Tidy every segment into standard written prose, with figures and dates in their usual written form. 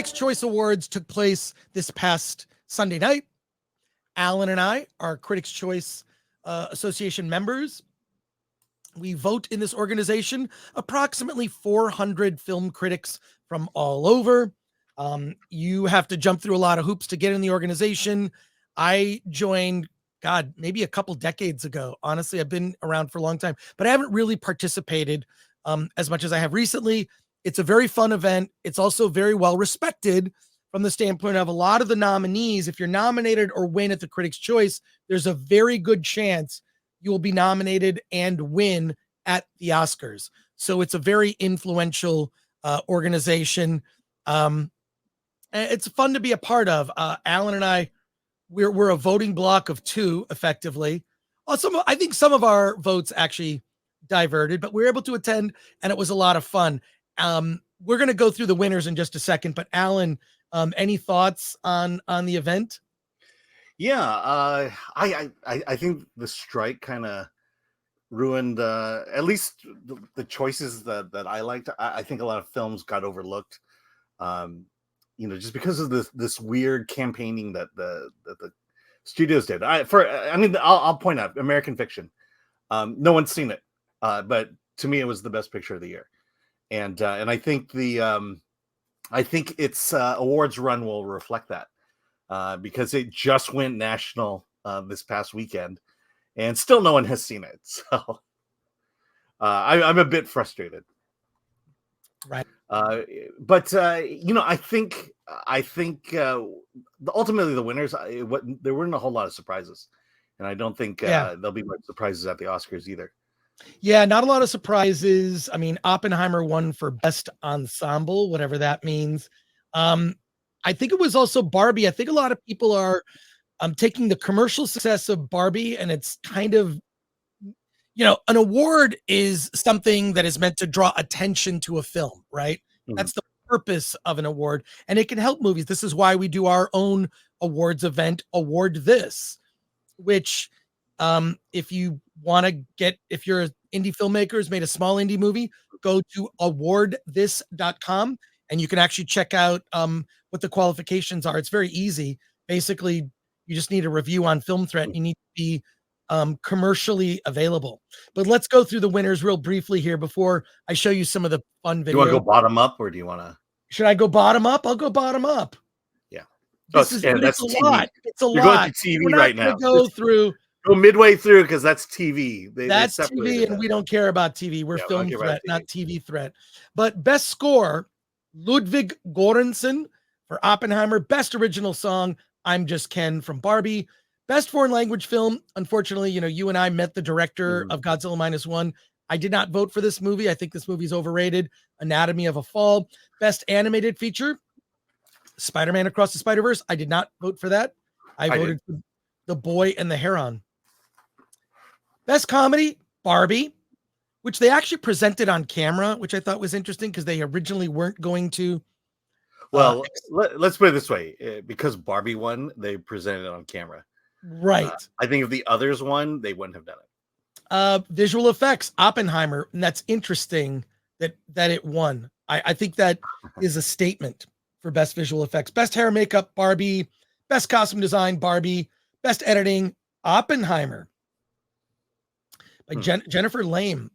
Critics' Choice Awards took place this past Sunday night. Alan and I are Critics' Choice Association members. We vote in this organization approximately 400 film critics from all over. You have to jump through a lot of hoops to get in the organization. I joined, God, maybe a couple decades ago. Honestly, I've been around for a long time, but I haven't really participated as much as I have recently. It's a very fun event. It's also very well respected from the standpoint of a lot of the nominees. If you're nominated or win at the Critics' Choice, there's a very good chance you will be nominated and win at the Oscars. So it's a very influential organization. It's fun to be a part of. Alan and I, we're a voting block of two, effectively. Also, I think some of our votes actually diverted, but we were able to attend, and it was a lot of fun. We're going to go through the winners in just a second, but Alan, any thoughts on the event? Yeah, I think the strike kind of ruined at least the choices that I liked. I think a lot of films got overlooked, just because of this weird campaigning that the studios did. I'll point out American Fiction. No one's seen it, but to me, it was the best picture of the year, and I think its awards run will reflect that. Because it just went national this past weekend, and still no one has seen it. So I'm a bit frustrated. Right. But I think ultimately the winners. There weren't a whole lot of surprises, and I don't think there'll be much surprises at the Oscars either. Yeah, not a lot of surprises. I mean, Oppenheimer won for Best Ensemble, whatever that means. I think it was also Barbie. I think a lot of people are taking the commercial success of Barbie, and it's kind of, an award is something that is meant to draw attention to a film, right? Mm-hmm. That's the purpose of an award, and it can help movies. This is why we do our own awards event, Award This, which if you're an indie filmmaker who's made a small indie movie, go to awardthis.com and you can actually check out what the qualifications are. It's very easy. Basically, you just need a review on Film Threat. You need to be commercially available. But let's go through the winners real briefly here before I show you some of the fun videos. Do you want to go bottom up, or do you want to? Should I go bottom up? I'll go bottom up. Yeah. That's a lot. It's a lot. You're going to TV right now. Go midway through because that's TV. That's TV, and we don't care about TV. We're Film Threat, not TV Threat. But best score, Ludwig Göransson for Oppenheimer. Best original song, I'm Just Ken from Barbie. Best foreign language film. Unfortunately, you and I met the director of Godzilla -1. I did not vote for this movie. I think this movie is overrated. Anatomy of a Fall. Best animated feature, Spider-Man Across the Spider-Verse. I did not vote for that. I voted for The Boy and the Heron. Best comedy, Barbie, which they actually presented on camera, which I thought was interesting because they originally weren't going to. Well, let's put it this way. Because Barbie won, they presented it on camera. Right. I think if the others won, they wouldn't have done it. Visual effects, Oppenheimer. And that's interesting that it won. I think that is a statement for best visual effects. Best hair and makeup, Barbie. Best costume design, Barbie. Best editing, Oppenheimer. By Jennifer Lame.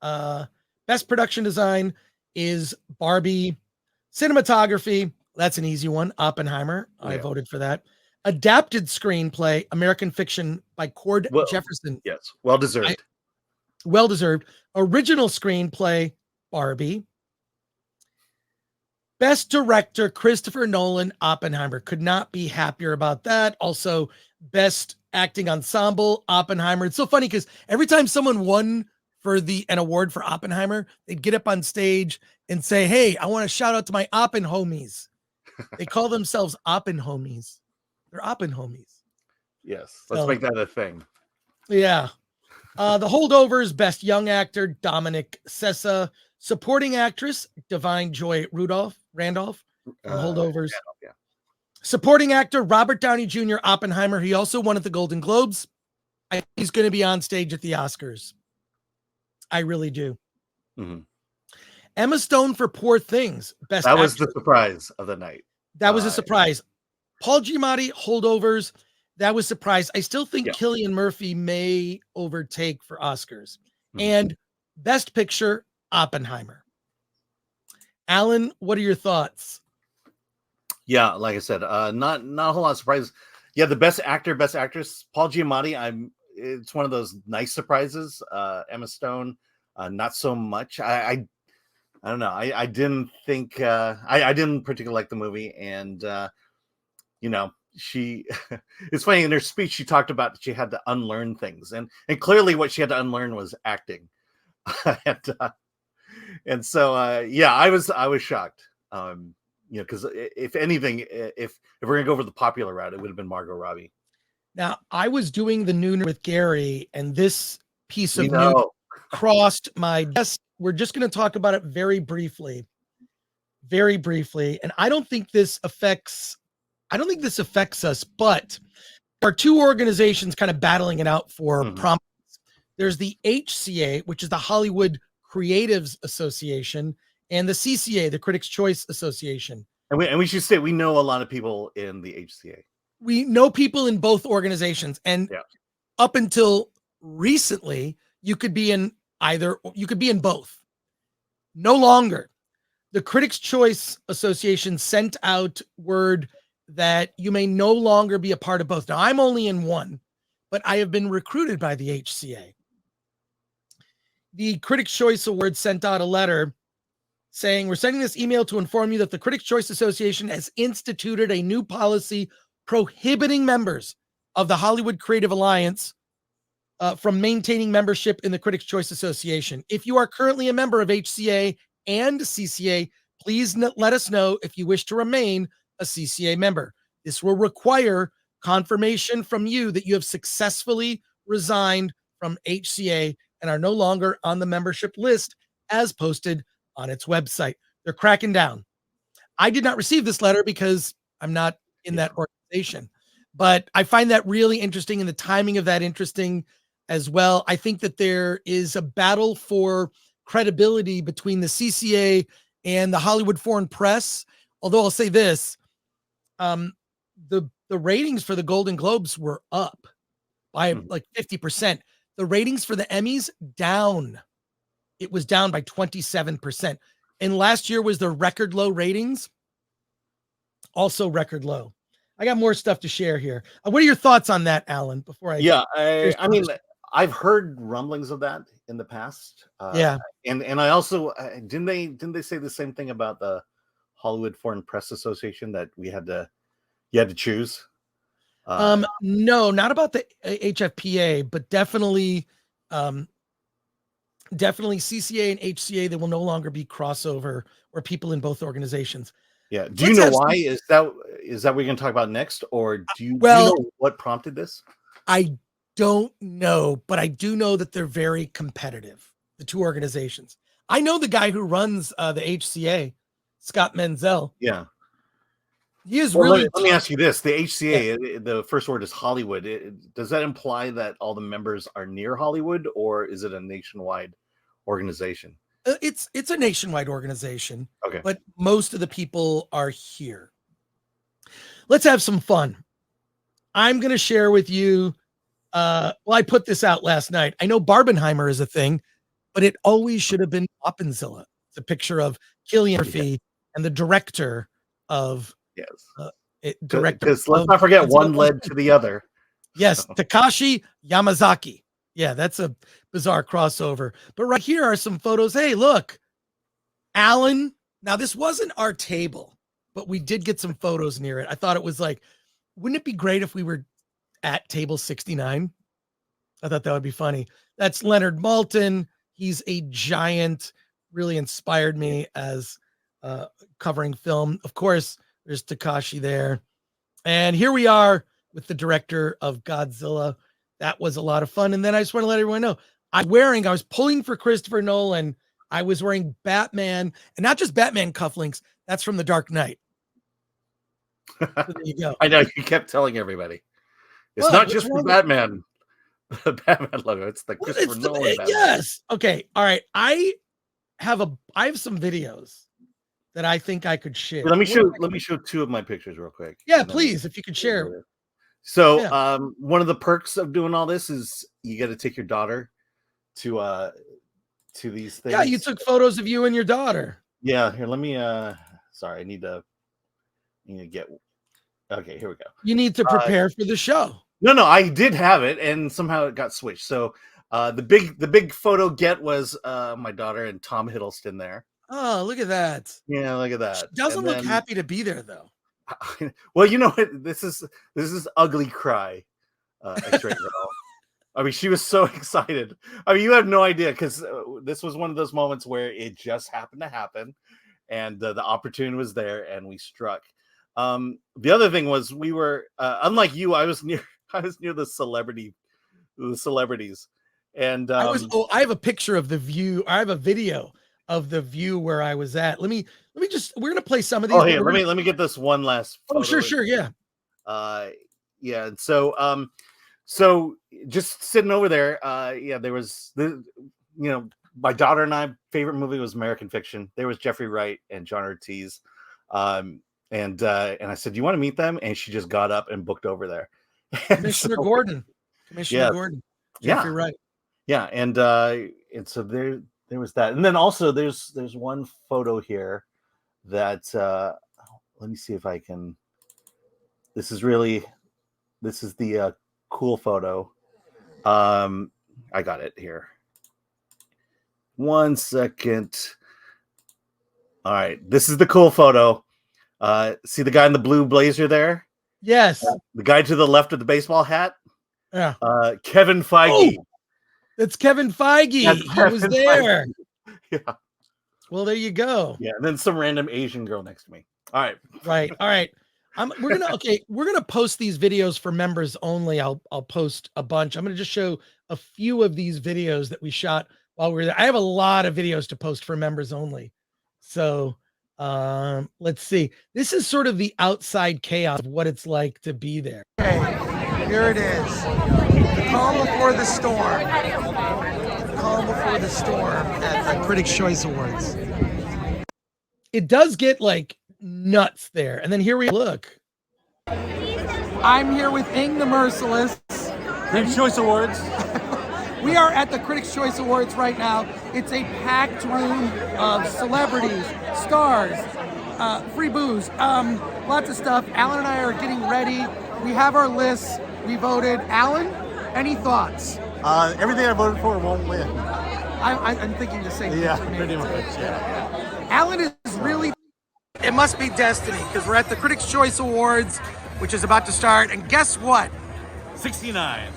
Best production design is Barbie. Cinematography, that's an easy one. Oppenheimer. I voted for that. Adapted screenplay, American Fiction by Cord Jefferson. Yes, well deserved. Original screenplay, Barbie. Best director, Christopher Nolan, Oppenheimer. Could not be happier about that. Also, best acting ensemble, Oppenheimer. It's so funny because every time someone won for an award for Oppenheimer, they'd get up on stage and say, "Hey, I want to shout out to my Oppen homies." They call themselves Oppen homies. They're Oppen homies. Yes, let's make that a thing. Yeah. The Holdovers, best young actor, Dominic Sessa. Supporting actress, Divine Joy Randolph. Holdovers. Yeah. Supporting actor, Robert Downey Jr., Oppenheimer. He also won at the Golden Globes. I think he's going to be on stage at the Oscars. I really do. Mm-hmm. Emma Stone for Poor Things, Best That was Actress. the surprise of the night. That was a surprise. Paul Giamatti, Holdovers. That was a surprise. I still think Cillian Murphy may overtake for Oscars. And Best Picture, Oppenheimer. Alan, what are your thoughts? Yeah, like I said, not a whole lot of surprises. Yeah, the Best Actor, Best Actress, Paul Giamatti. It's one of those nice surprises. Emma Stone, not so much. I don't know. I didn't think I didn't particularly like the movie, and she it's funny, in her speech she talked about that she had to unlearn things, and clearly what she had to unlearn was acting. and so I was shocked. Because if anything, if we're gonna go over the popular route, it would have been Margot Robbie. Now, I was doing the nooner with Gary, and this piece of news crossed my desk. We're just going to talk about it very briefly. And I don't think this affects us, but there are two organizations kind of battling it out for prominence. There's the HCA, which is the Hollywood Creatives Association, and the CCA, the Critics' Choice Association. And we should say we know a lot of people in the HCA. We know people in both organizations, and up until recently, you could be in both. No longer. The Critics' Choice Association sent out word that you may no longer be a part of both. Now, I'm only in one, but I have been recruited by the HCA. The Critics' Choice Award sent out a letter saying, we're sending this email to inform you that the Critics' Choice Association has instituted a new policy prohibiting members of the Hollywood Creative Alliance from maintaining membership in the Critics' Choice Association. If you are currently a member of HCA and CCA, please let us know if you wish to remain a CCA member. This will require confirmation from you that you have successfully resigned from HCA and are no longer on the membership list as posted on its website. They're cracking down. I did not receive this letter because I'm not in that organization, but I find that really interesting, and the timing of that interesting as well. I think that there is a battle for credibility between the CCA and the Hollywood Foreign Press. Although I'll say this, the ratings for the Golden Globes were up by like 50%. The ratings for the Emmys down. It was down by 27%. And last year was the record low ratings. Also record low. I got more stuff to share here. What are your thoughts on that, Alan? Before I mean, I've heard rumblings of that in the past. And I also didn't they say the same thing about the Hollywood Foreign Press Association, that you had to choose? No, not about the HFPA, but definitely CCA and HCA. There will no longer be crossover or people in both organizations. Yeah. Do you know why? Is that what you're going to talk about next, or do you know what prompted this? I don't know, but I do know that they're very competitive, the two organizations. I know the guy who runs the HCA, Scott Menzel. Yeah. He is really. Let me ask you this: the HCA, the first word is Hollywood. Does that imply that all the members are near Hollywood, or is it a nationwide organization? It's a nationwide organization. Okay. But most of the people are here. Let's have some fun. I'm going to share with you. I put this out last night. I know Barbenheimer is a thing, but it always should have been Oppenzilla. It's a picture of Cillian Murphy and the director of. Yes. Because let's not forget, one led to the other. Yes, Takashi Yamazaki. Yeah, that's a bizarre crossover. But right here are some photos. Hey, look, Alan. Now, this wasn't our table, but we did get some photos near it. I thought it was like, wouldn't it be great if we were at table 69? I thought that would be funny. That's Leonard Maltin. He's a giant, really inspired me as covering film. Of course, there's Takashi there. And here we are with the director of Godzilla. That was a lot of fun. And then I just want to let everyone know, I was pulling for Christopher Nolan. I was wearing Batman, and not just Batman cufflinks. That's from The Dark Knight. So there you go. I know, you kept telling everybody. It's not just the Batman. The Batman logo. It's the Christopher Nolan Batman. Yes. Okay. All right. have some videos that I think I could share. Let me show 2 of my pictures real quick. Yeah, please, if you could share. So, Yeah. one of the perks of doing all this is you got to take your daughter to these things. Yeah, you took photos of you and your daughter. Yeah, here, let me sorry, I need to get. Okay, here we go. You need to prepare for the show. No, I did have it, and somehow it got switched. So, the big photo get was my daughter and Tom Hiddleston there. Oh, look at that. Yeah, look at that. She doesn't look happy to be there, though. Well, you know what? This is ugly cry. X-ray girl. I mean, she was so excited. I mean, you have no idea, because this was one of those moments where it just happened to happen, and the opportunity was there, and we struck. The other thing was, we were unlike you. I was near the celebrities, and I have a picture of the view. I have a video of the view where I was at. Let me just. We're gonna play some of these. Oh, here, let me get this one last. Oh, sure, yeah. Yeah, and so just sitting over there, there was my daughter and I favorite movie was American Fiction. There was Jeffrey Wright and John Ortiz, and I said, "Do you want to meet them?" And she just got up and booked over there. Commissioner Gordon, Jeffrey Wright. Yeah, and so there was that, and then also there's one photo here that let me see if I can. This is the cool photo. I got it here. 1 second. All right, this is the cool photo. See the guy in the blue blazer there? Yes. The guy to the left of the baseball hat? Yeah. Kevin Feige. Oh, that's Kevin Feige. He was there. Feige. Yeah. Well, there you go. Yeah, and then some random Asian girl next to me. All right. Right. All right. We're gonna post these videos for members only. I'll post a bunch. I'm gonna just show a few of these videos that we shot while we were there. I have a lot of videos to post for members only. So let's see. This is sort of the outside chaos of what it's like to be there. Okay, here it is. The calm before the storm. The calm before the storm at the Critics' Choice Awards. It does get like nuts there. And then here we look. I'm here with Ng the Merciless. Critics' Choice Awards. We are at the Critics' Choice Awards right now. It's a packed room of celebrities, stars, free booze, lots of stuff. Alan and I are getting ready. We have our lists. We voted. Alan, any thoughts? Everything I voted for won't win. I'm thinking the same thing. Yeah, pretty much. Yeah. Alan is really. It must be destiny, because we're at the Critics' Choice Awards, which is about to start. And guess what? 69.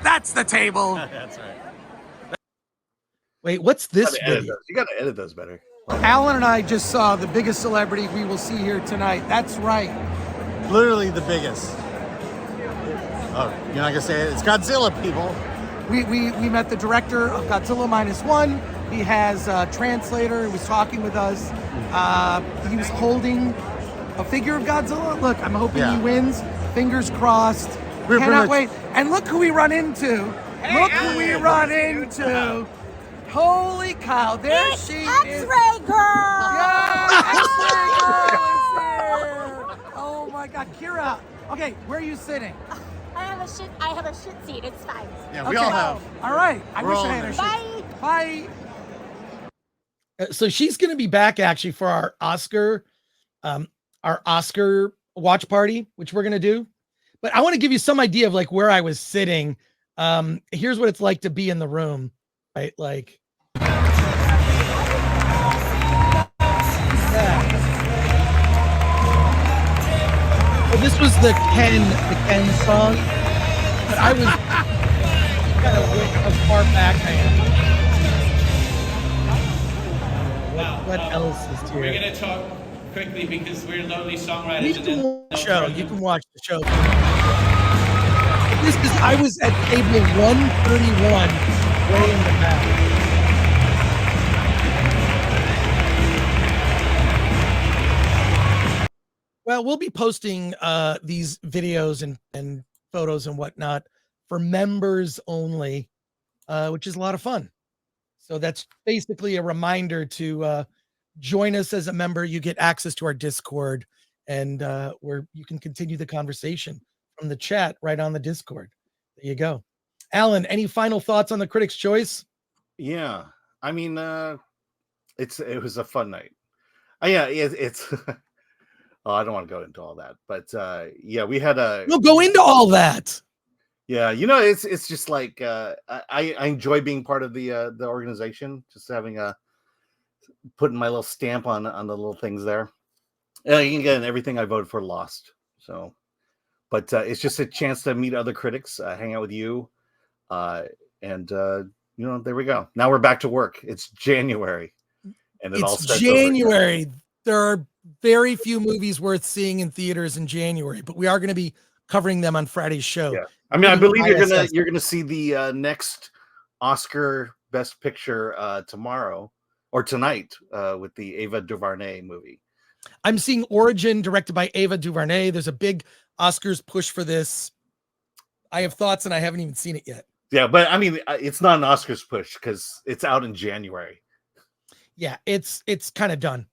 That's the table. That's right. Wait, what's this video? You got to edit those better. Alan and I just saw the biggest celebrity we will see here tonight. That's right. Literally the biggest. Oh, you're not gonna say it? It's Godzilla, people. We met the director of Godzilla -1. He has a translator who was talking with us. He was holding a figure of Godzilla. Look, I'm hoping he wins. Fingers crossed. Cannot wait. And look who we run into. Look who we run into. Holy cow. There she is. X-ray girl. Yeah, X-ray girl is here. Oh my God. Kira. Okay, where are you sitting? I have a shit seat. It's fine. Yeah, we all have. All right. I wish I had a shit. Bye. So she's going to be back actually for our Oscar watch party, which we're going to do. But I want to give you some idea of like where I was sitting. Here's what it's like to be in the room, right? Like, well, this was the Ken song, but I was kind of how far back I am. What else is here? We're going to talk quickly because we're lonely songwriters. You can watch the show. You can watch the show. I was at table 131, way in the back. Well, we'll be posting these videos and photos and whatnot for members only, which is a lot of fun. So that's basically a reminder to join us as a member. You get access to our Discord, and where you can continue the conversation from the chat right on the Discord. There you go. Alan, any final thoughts on the Critics' Choice? Yeah, I mean, it was a fun night. Yeah, it's. Oh, I don't want to go into all that, but yeah, we had a. We'll go into all that. Yeah, you know, it's just like I enjoy being part of the organization, just having putting my little stamp on the little things there. Again, everything I voted for lost, so. But it's just a chance to meet other critics, hang out with you, and you know, there we go. Now we're back to work. It's January, and It's January. There are very few movies worth seeing in theaters in January, but we are going to be covering them on Friday's show. Yeah, I mean, I believe you're gonna see the next Oscar Best Picture tomorrow or tonight with the Ava DuVernay movie. I'm seeing Origin, directed by Ava DuVernay. There's a big Oscars push for this. I have thoughts, and I haven't even seen it yet. Yeah, but I mean, it's not an Oscars push because it's out in January. Yeah, it's kind of done.